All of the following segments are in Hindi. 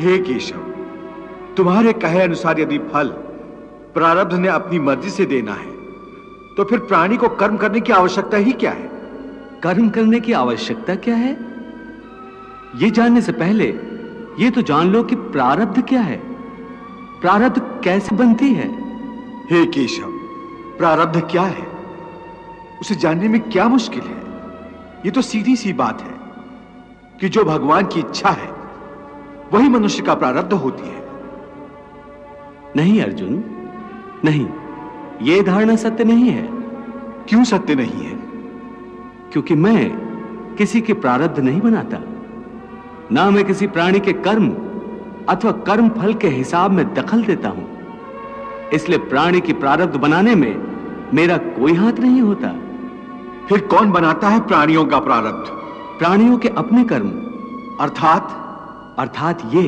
हे केशव, तुम्हारे कहे अनुसार यदि फल प्रारब्ध ने अपनी मर्जी से देना है तो फिर प्राणी को कर्म करने की आवश्यकता ही क्या है? कर्म करने की आवश्यकता क्या है, यह जानने से पहले यह तो जान लो कि प्रारब्ध क्या है, प्रारब्ध कैसे बनती है। हे केशव, प्रारब्ध क्या है उसे जानने में क्या मुश्किल है? यह तो सीधी सी बात है कि जो भगवान की इच्छा है वही मनुष्य का प्रारब्ध होती है। नहीं अर्जुन, नहीं, यह धारणा सत्य नहीं है। क्यों सत्य नहीं है? क्योंकि मैं किसी के प्रारब्ध नहीं बनाता, ना मैं किसी प्राणी के कर्म अथवा कर्म फल के हिसाब में दखल देता हूं। इसलिए प्राणी की प्रारब्ध बनाने में मेरा कोई हाथ नहीं होता। फिर कौन बनाता है प्राणियों का प्रारब्ध? प्राणियों के अपने कर्म। अर्थात ये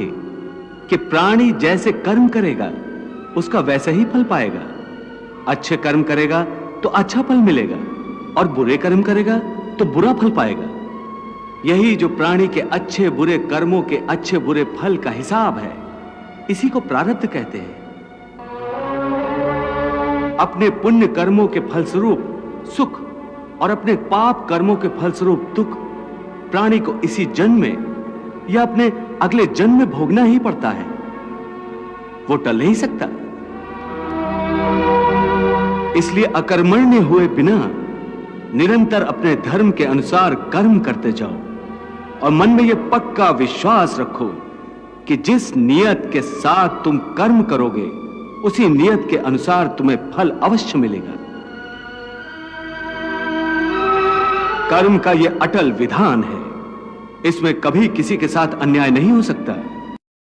कि प्राणी जैसे कर्म करेगा उसका वैसा ही फल पाएगा। अच्छे कर्म करेगा तो अच्छा फल मिलेगा और बुरे कर्म करेगा तो बुरा फल पाएगा। यही जो प्राणी के अच्छे बुरे कर्मों के अच्छे बुरे फल का हिसाब है, इसी को प्रारब्ध कहते हैं। अपने पुण्य कर्मों के फलस्वरूप सुख और अपने पाप कर्मों के फलस्वरूप दुख प्राणी को इसी जन्म में या अपने अगले जन्म में भोगना ही पड़ता है, वो टल नहीं सकता। इसलिए अकर्मण्य हुए बिना निरंतर अपने धर्म के अनुसार कर्म करते जाओ और मन में यह पक्का विश्वास रखो कि जिस नियत के साथ तुम कर्म करोगे उसी नियत के अनुसार तुम्हें फल अवश्य मिलेगा। कर्म का यह अटल विधान है, इसमें कभी किसी के साथ अन्याय नहीं हो सकता।